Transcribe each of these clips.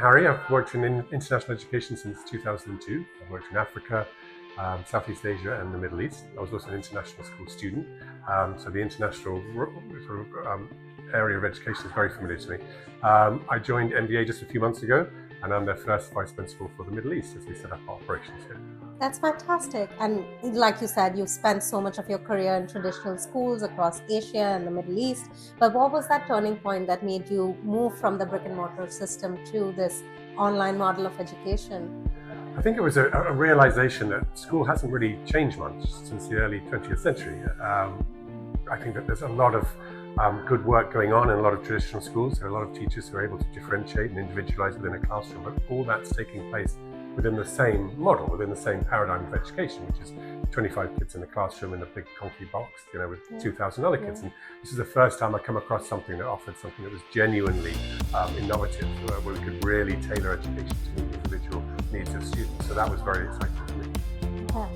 Harry. I've worked in international education since 2002. I've worked in Africa, Southeast Asia and the Middle East. I was also an international school student, so the international area of education is very familiar to me. I joined MBA just a few months ago, and I'm their first vice principal for the Middle East as we set up our operations here. That's fantastic. And like you said, you've spent so much of your career in traditional schools across Asia and the Middle East. But what was that turning point that made you move from the brick and mortar system to this online model of education? I think it was a realization that school hasn't really changed much since the early 20th century. I think that there's a lot of good work going on in a lot of traditional schools. There are a lot of teachers who are able to differentiate and individualize within a classroom, but all that's taking place within the same model, within the same paradigm of education, which is 25 kids in a classroom in a big concrete box, with 2,000 other kids. And this is the first time I come across something that offered something that was genuinely innovative, where we could really tailor education to the individual needs of students. So that was very exciting for me. Yeah.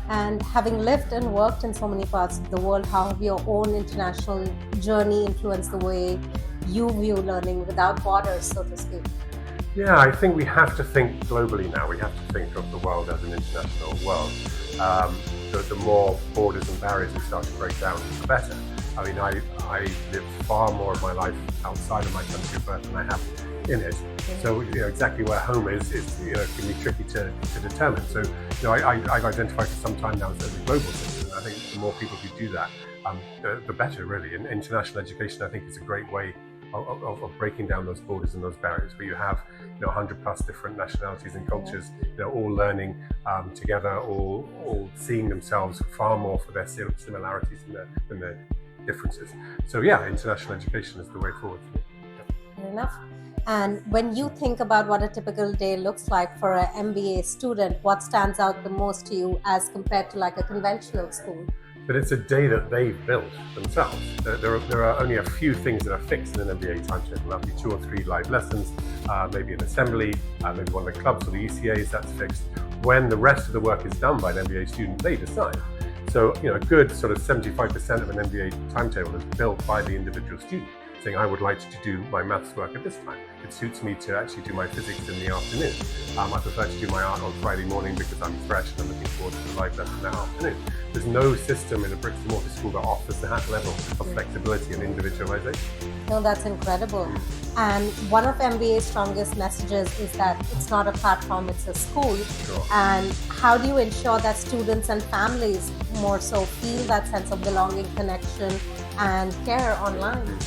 And having lived and worked in so many parts of the world, how have your own international journey influenced the way you view learning without borders, so to speak? Yeah, I think we have to think globally now. We have to think of the world as an international world. The more borders and barriers we start to break down, the better. I mean, I live far more of my life outside of my country of birth than I have in it. So, exactly where home is can be tricky to determine. So, I've identified for some time now as a global citizen. I think the more people who do that, the better, really. And international education, I think, is a great way of breaking down those borders and those barriers, where you have 100 plus different nationalities and cultures, all learning together, all seeing themselves far more for their similarities than their differences. So yeah, international education is the way forward for me. Fair enough. And when you think about what a typical day looks like for an MBA student, what stands out the most to you as compared to like a conventional school? But it's a day that they've built themselves. There are only a few things that are fixed in an MBA timetable. There'll be 2 or 3 live lessons, maybe an assembly, maybe one of the clubs or the ECAs, that's fixed. When the rest of the work is done by an MBA student, they decide. So, a good sort of 75% of an MBA timetable is built by the individual student, saying, I would like to do my maths work at this time. It suits me to actually do my physics in the afternoon. I prefer to do my art on Friday morning because I'm fresh and I'm looking forward to the live lesson that afternoon. There's no system in a bricks and mortar school that offers that level of flexibility and individualization. No, that's incredible. And one of MBA's strongest messages is that it's not a platform, it's a school. Sure. And how do you ensure that students and families more so feel that sense of belonging, connection, and care online?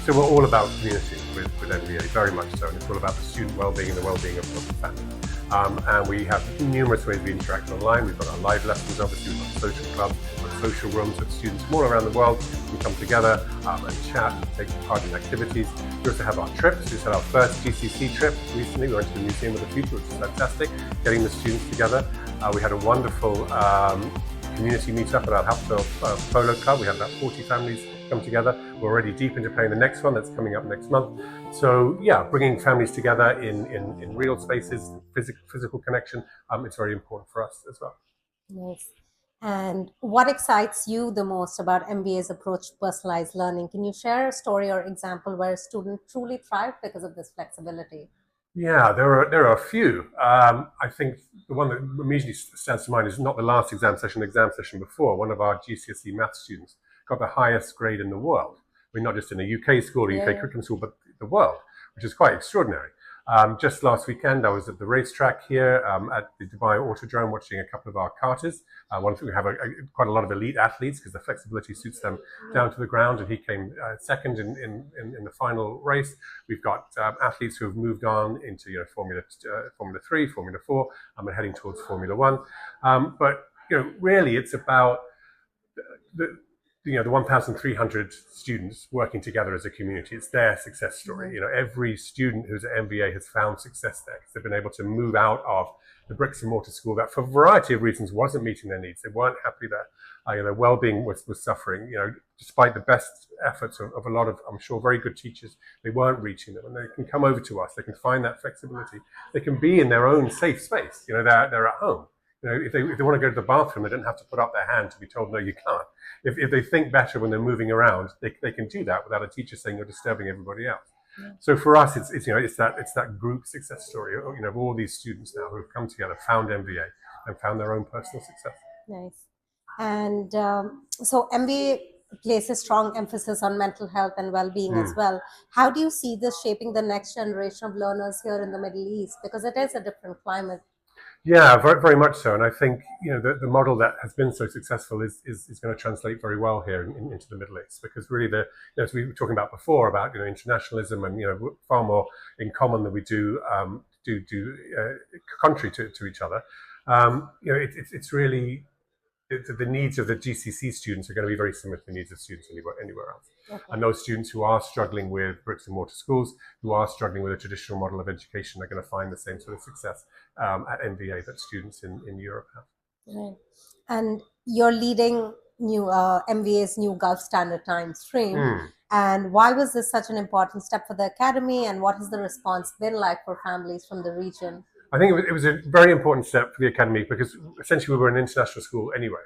So we're all about community with MBA, very much so, and it's all about the student well-being and the well-being of the family. And we have numerous ways we interact online. We've got our live lessons, obviously, we've got social clubs, we've got social rooms with students from all around the world who come together and chat and take part in activities. We also have our trips. We just had our first GCC trip recently. We went to the Museum of the Future, which was fantastic, getting the students together. We had a wonderful community meetup at our Hapsville Polo Club. We had about 40 families come together. We're already deep into planning the next one that's coming up next month. So yeah, bringing families together in real spaces, physical connection, it's very important for us as well. Nice. And what excites you the most about MBA's approach to personalized learning? Can you share a story or example where a student truly thrived because of this flexibility? Yeah, there are a few. I think the one that immediately stands to mind is not the last exam session, the exam session before. One of our GCSE math students got the highest grade in the world. I mean, not just in a UK school, a UK curriculum school, but the world, which is quite extraordinary. Just last weekend, I was at the racetrack here at the Dubai Autodrome watching a couple of our karters. One thing, we have quite a lot of elite athletes because the flexibility suits them down to the ground, and he came second in the final race. We've got athletes who have moved on into Formula 3, Formula 4, and we're heading towards Formula 1. But really, it's about the 1,300 students working together as a community. It's their success story. Every student who's at MBA has found success there because they've been able to move out of the bricks and mortar school that, for a variety of reasons, wasn't meeting their needs. They weren't happy there. Their well-being was suffering. Despite the best efforts of a lot of, I'm sure, very good teachers, they weren't reaching them. And they can come over to us. They can find that flexibility. They can be in their own safe space. They're at home. If they want to go to the bathroom, they don't have to put up their hand to be told, no, you can't. If they think better when they're moving around, they can do that without a teacher saying you're disturbing everybody else. So for us, it's that group success story, of all these students now who have come together, found MVA, and found their own personal success. Nice. And so MBA places strong emphasis on mental health and well-being as well. How do you see this shaping the next generation of learners here in the Middle East? Because it is a different climate. Yeah, very, very much so. And I think the model that has been so successful is going to translate very well here into the Middle East, because really as we were talking about before about internationalism and far more in common than we do contrary to each other. It's really the needs of the GCC students are going to be very similar to the needs of students anywhere else. Okay. And those students who are struggling with bricks and mortar schools, who are struggling with a traditional model of education, are going to find the same sort of success at MBA that students in Europe have. Right. And you're leading MBA's new Gulf Standard Time stream. And why was this such an important step for the academy, and what has the response been like for families from the region? I think it was a very important step for the academy, because essentially we were an international school anyway.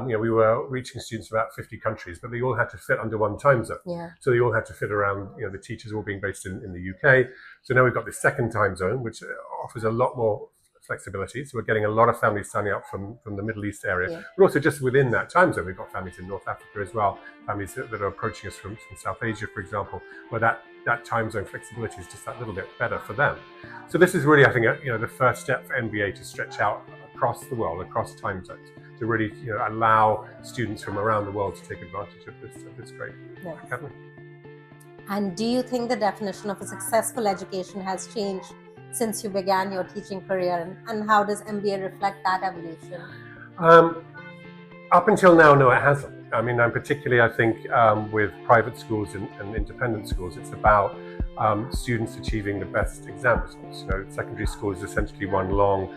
We were reaching students from about 50 countries, but they all had to fit under one time zone. Yeah. So they all had to fit around, the teachers all being based in the UK. So now we've got this second time zone, which offers a lot more flexibility. So we're getting a lot of families signing up from the Middle East area. Yeah. But also just within that time zone, we've got families in North Africa as well, families that are approaching us from South Asia, for example, where that time zone flexibility is just that little bit better for them. So this is really, I think, the first step for MBA to stretch out across the world, across time zones, to really allow students from around the world to take advantage of this great academy. And do you think the definition of a successful education has changed since you began your teaching career, and how does MBA reflect that evolution? Up until now, no, it hasn't. I mean, particularly, I think with private schools and independent schools, it's about students achieving the best exam results. Secondary school is essentially one long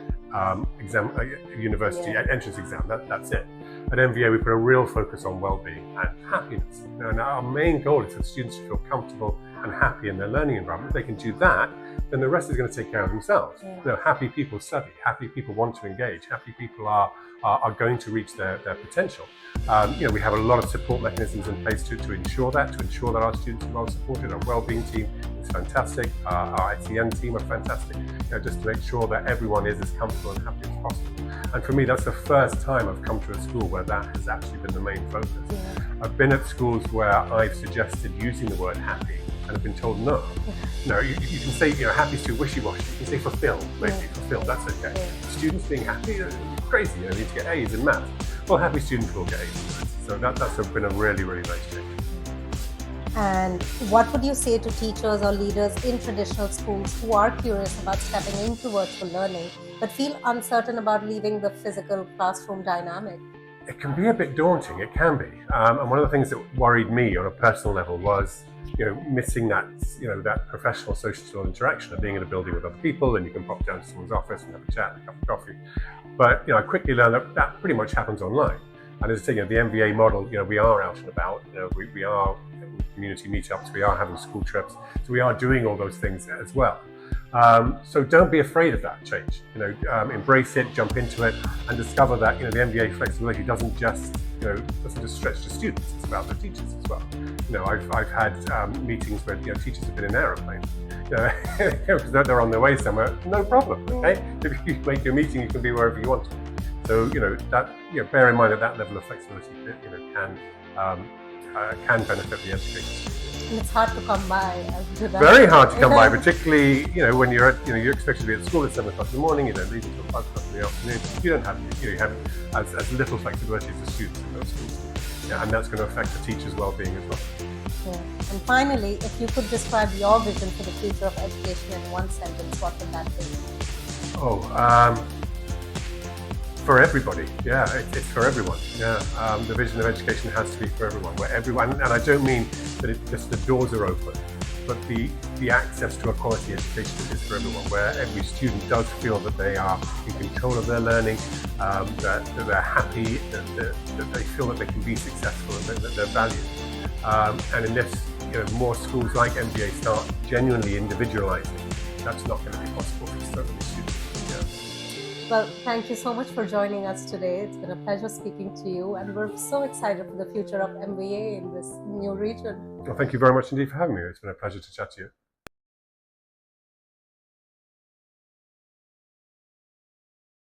university entrance exam. That's it. At MVA, we put a real focus on well-being and happiness. And our main goal is for students to feel comfortable and happy in their learning environment. If they can do that, then the rest is going to take care of themselves. Happy people study, happy people want to engage, happy people are going to reach their potential. We have a lot of support mechanisms in place to ensure that our students are well supported. Our wellbeing team is fantastic. Our ICN team are fantastic. Just to make sure that everyone is as comfortable and happy as possible. And for me, that's the first time I've come to a school where that has actually been the main focus. I've been at schools where I've suggested using the word happy and have been told no. You can say happy is too wishy-washy. You can say fulfilled, maybe fulfilled. That's okay. Students being happy, crazy. You need to get A's in maths. Well, happy students will get A's in maths. So that's been a really, really nice change. And what would you say to teachers or leaders in traditional schools who are curious about stepping into virtual learning but feel uncertain about leaving the physical classroom dynamic? It can be a bit daunting. It can be. And one of the things that worried me on a personal level was missing that professional social interaction of being in a building with other people, and you can pop down to someone's office and have a chat and a cup of coffee. But I quickly learned that pretty much happens online. And as I say, the MVA model, we are out and about. We are community meetups. We are having school trips. So we are doing all those things as well. So don't be afraid of that change. Embrace it, jump into it, and discover that the MBA flexibility doesn't just stretch to students. It's about the teachers as well. I've had meetings where teachers have been in aeroplanes. Because they're on their way somewhere. No problem. Okay, if you make your meeting, you can be wherever you want to. So bear in mind that level of flexibility can benefit the education. And it's hard to come by. Very hard to come by, particularly when you're expected to be at school at 7 o'clock in the morning. Leave until 5 o'clock in the afternoon. You don't have you have as little flexibility as the students in those schools, and that's going to affect the teachers' well-being as well. Yeah. And finally, if you could describe your vision for the future of education in one sentence, what would that be? For everybody, it's for everyone. The vision of education has to be for everyone, where everyone, and I don't mean that just the doors are open, but the access to a quality education is for everyone, where every student does feel that they are in control of their learning, that they're happy, that they feel that they can be successful, and that they're valued. And in this, more schools like MBA start genuinely individualizing, that's not going to be possible for so many students. Well, thank you so much for joining us today. It's been a pleasure speaking to you, and we're so excited for the future of MBA in this new region. Well, thank you very much indeed for having me. It's been a pleasure to chat to you.